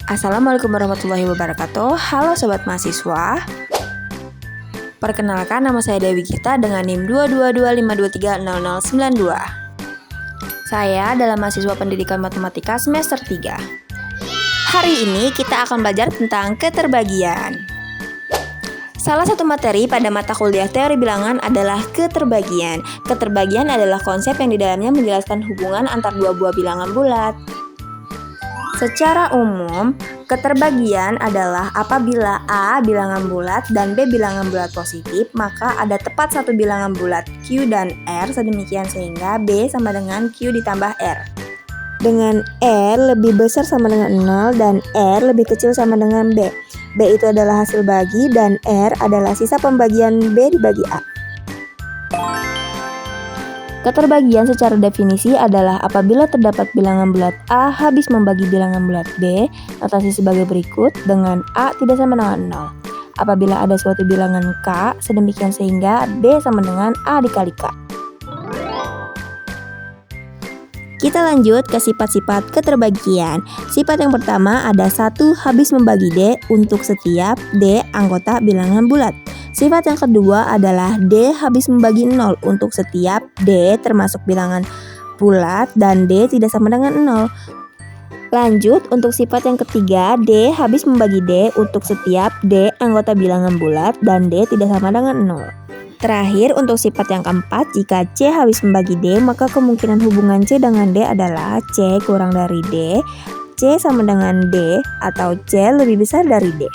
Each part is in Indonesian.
Assalamualaikum warahmatullahi wabarakatuh. Halo Sobat Mahasiswa. Perkenalkan, nama saya Dewi Gita dengan NIM 22252300092. Saya adalah mahasiswa pendidikan matematika semester 3. Hari ini kita akan belajar tentang keterbagian. Salah satu materi pada mata kuliah teori bilangan adalah keterbagian. Keterbagian adalah konsep yang di dalamnya menjelaskan hubungan antar dua buah bilangan bulat. Secara umum, keterbagian adalah apabila A bilangan bulat dan B bilangan bulat positif, maka ada tepat satu bilangan bulat Q dan R sedemikian sehingga B sama dengan Q ditambah R. Dengan R lebih besar sama dengan 0 dan R lebih kecil sama dengan B. B itu adalah hasil bagi dan R adalah sisa pembagian B dibagi A. Keterbagian secara definisi adalah apabila terdapat bilangan bulat A habis membagi bilangan bulat B, notasi sebagai berikut dengan A tidak sama dengan 0. Apabila ada suatu bilangan K, sedemikian sehingga B sama dengan A dikali K. Kita lanjut ke sifat-sifat keterbagian. Sifat yang pertama ada 1 habis membagi D untuk setiap D anggota bilangan bulat. Sifat yang kedua adalah D habis membagi 0 untuk setiap D termasuk bilangan bulat dan D tidak sama dengan 0. Lanjut untuk sifat yang ketiga, D habis membagi D untuk setiap D anggota bilangan bulat dan D tidak sama dengan 0. Terakhir untuk sifat yang keempat, jika C habis membagi D maka kemungkinan hubungan C dengan D adalah C kurang dari D, C sama dengan D, atau C lebih besar dari D.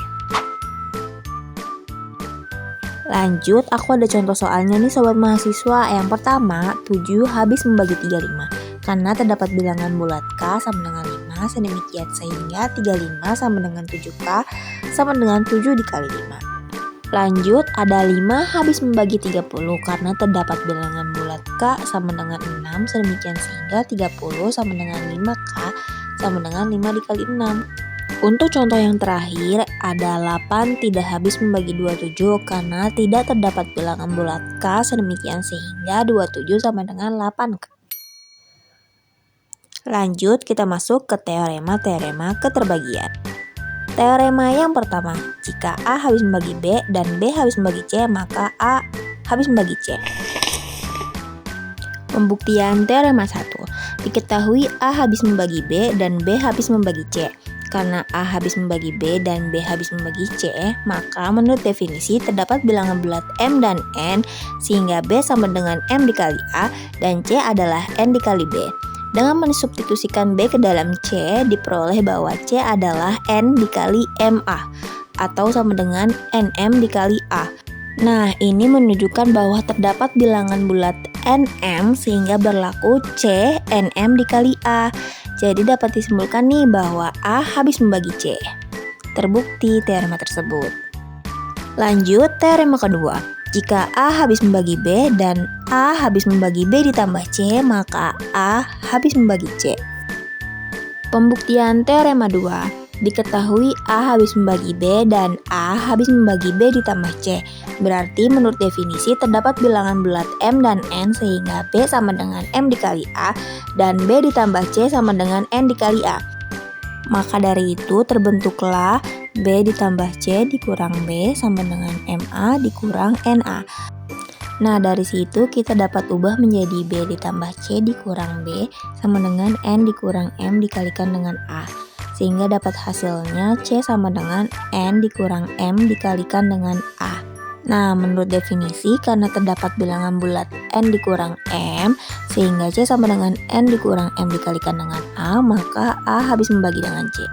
Lanjut, aku ada contoh soalnya nih Sobat Mahasiswa. Yang pertama, 7 habis membagi 35. Karena terdapat bilangan bulat K sama dengan 5, sedemikian sehingga 35 sama dengan 7K sama dengan 7 dikali 5. Lanjut, ada 5 habis membagi 30 karena terdapat bilangan bulat K sama dengan 6, sedemikian sehingga 30 sama dengan 5K sama dengan 5 dikali 6. Untuk contoh yang terakhir, ada 8 tidak habis membagi 27 karena tidak terdapat bilangan bulat K sedemikian sehingga 27 sama dengan 8K. Lanjut, kita masuk ke teorema-teorema keterbagian. Teorema yang pertama, jika A habis membagi B dan B habis membagi C, maka A habis membagi C. Pembuktian teorema 1. Diketahui A habis membagi B dan B habis membagi C. Karena A habis membagi B dan B habis membagi C, maka menurut definisi terdapat bilangan bulat M dan N sehingga B sama dengan M dikali A dan C adalah N dikali B. Dengan mensubstitusikan B ke dalam C, diperoleh bahwa C adalah N dikali MA atau sama dengan NM dikali A. Nah, ini menunjukkan bahwa terdapat bilangan bulat NM sehingga berlaku C NM dikali A. Jadi dapat disimpulkan nih bahwa A habis membagi C. Terbukti teorema tersebut. Lanjut, teorema kedua. Jika A habis membagi B dan A habis membagi B ditambah C, maka A habis membagi C. Pembuktian teorema 2. Diketahui A habis membagi B dan A habis membagi B ditambah C. Berarti menurut definisi terdapat bilangan bulat M dan N sehingga B sama dengan M dikali A dan B ditambah C sama dengan N dikali A. Maka dari itu terbentuklah B ditambah C dikurang B sama dengan MA dikurang NA. Nah, dari situ kita dapat ubah menjadi B ditambah C dikurang B sama dengan N dikurang M dikalikan dengan A. Sehingga dapat hasilnya C sama dengan N dikurang M dikalikan dengan A. Nah, menurut definisi karena terdapat bilangan bulat N dikurang M sehingga C sama dengan N dikurang M dikalikan dengan A, maka A habis membagi dengan C.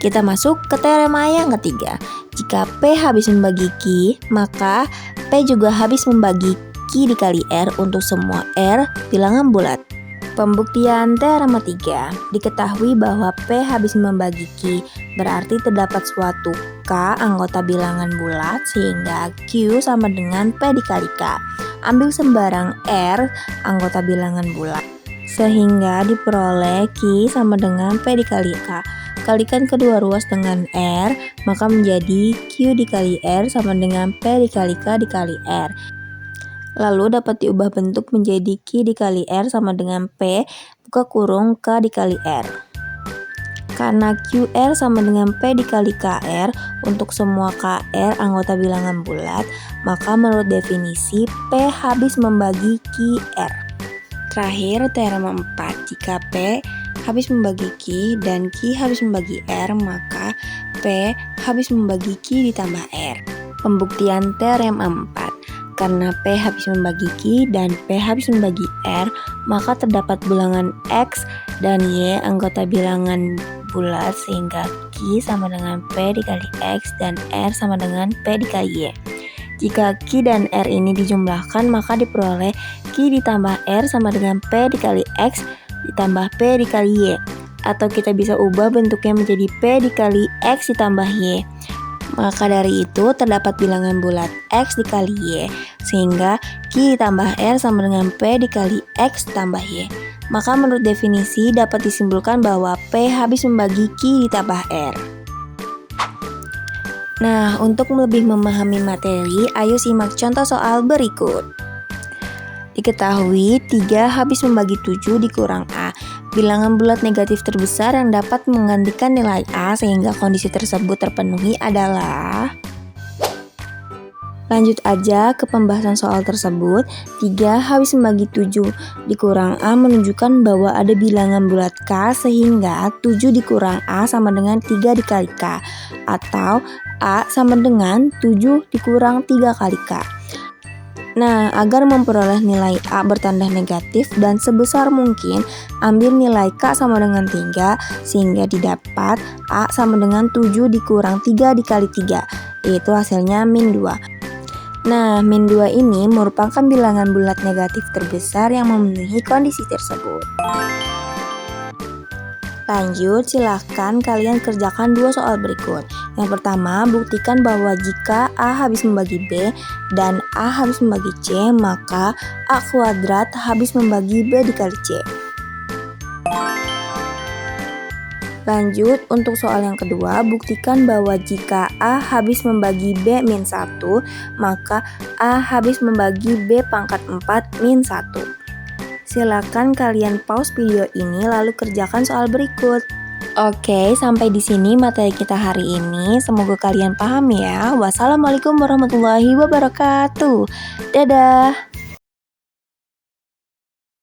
Kita masuk ke teorema yang ketiga. Jika P habis membagi Q, maka P juga habis membagi Q dikali R untuk semua R bilangan bulat. Pembuktian teorema 3. Diketahui bahwa P habis membagi Q, berarti terdapat suatu K anggota bilangan bulat sehingga Q sama dengan P dikali K. Ambil sembarang R anggota bilangan bulat sehingga diperoleh Q sama dengan P dikali K. Kalikan kedua ruas dengan R, maka menjadi Q dikali R sama dengan P dikali K dikali R. Lalu dapat diubah bentuk menjadi Q dikali R sama dengan P buka kurung K dikali R. Karena QR sama dengan P dikali KR untuk semua KR anggota bilangan bulat, maka menurut definisi P habis membagi QR. Terakhir, teorema 4, jika P habis membagi Q dan Q habis membagi R, maka P habis membagi Q ditambah R. Pembuktian teorema 4. Karena P habis membagi Q dan P habis membagi R, maka terdapat bilangan X dan Y anggota bilangan bulat sehingga Q sama dengan P dikali X dan R sama dengan P dikali Y. Jika Q dan R ini dijumlahkan, maka diperoleh Q ditambah R sama dengan P dikali X ditambah P dikali Y. Atau kita bisa ubah bentuknya menjadi P dikali X ditambah Y. Maka dari itu terdapat bilangan bulat X dikali Y, sehingga Q ditambah R sama dengan P dikali X ditambah Y. Maka menurut definisi dapat disimpulkan bahwa P habis membagi Q ditambah R. Nah, untuk lebih memahami materi, ayo simak contoh soal berikut. Diketahui 3 habis membagi 7 dikurang A. Bilangan bulat negatif terbesar yang dapat menggantikan nilai A sehingga kondisi tersebut terpenuhi adalah... Lanjut aja ke pembahasan soal tersebut. 3 habis membagi 7 dikurang A menunjukkan bahwa ada bilangan bulat K sehingga 7 dikurang A sama dengan 3 dikali K, atau A sama dengan 7 dikurang 3 kali K. Nah, agar memperoleh nilai A bertanda negatif dan sebesar mungkin, ambil nilai K sama dengan 3 sehingga didapat A sama dengan 7 dikurang 3 dikali 3, yaitu hasilnya min 2. Nah, min 2 ini merupakan bilangan bulat negatif terbesar yang memenuhi kondisi tersebut. Lanjut, silahkan kalian kerjakan 2 soal berikut. Yang pertama, buktikan bahwa jika A habis membagi B dan A habis membagi C, maka A kuadrat habis membagi B dikali C. Lanjut, untuk soal yang kedua, buktikan bahwa jika A habis membagi B min 1, maka A habis membagi B pangkat 4 min 1. Silakan kalian pause video ini lalu kerjakan soal berikut. Oke, sampai di sini materi kita hari ini. Semoga kalian paham ya. Wassalamualaikum warahmatullahi wabarakatuh. Dadah.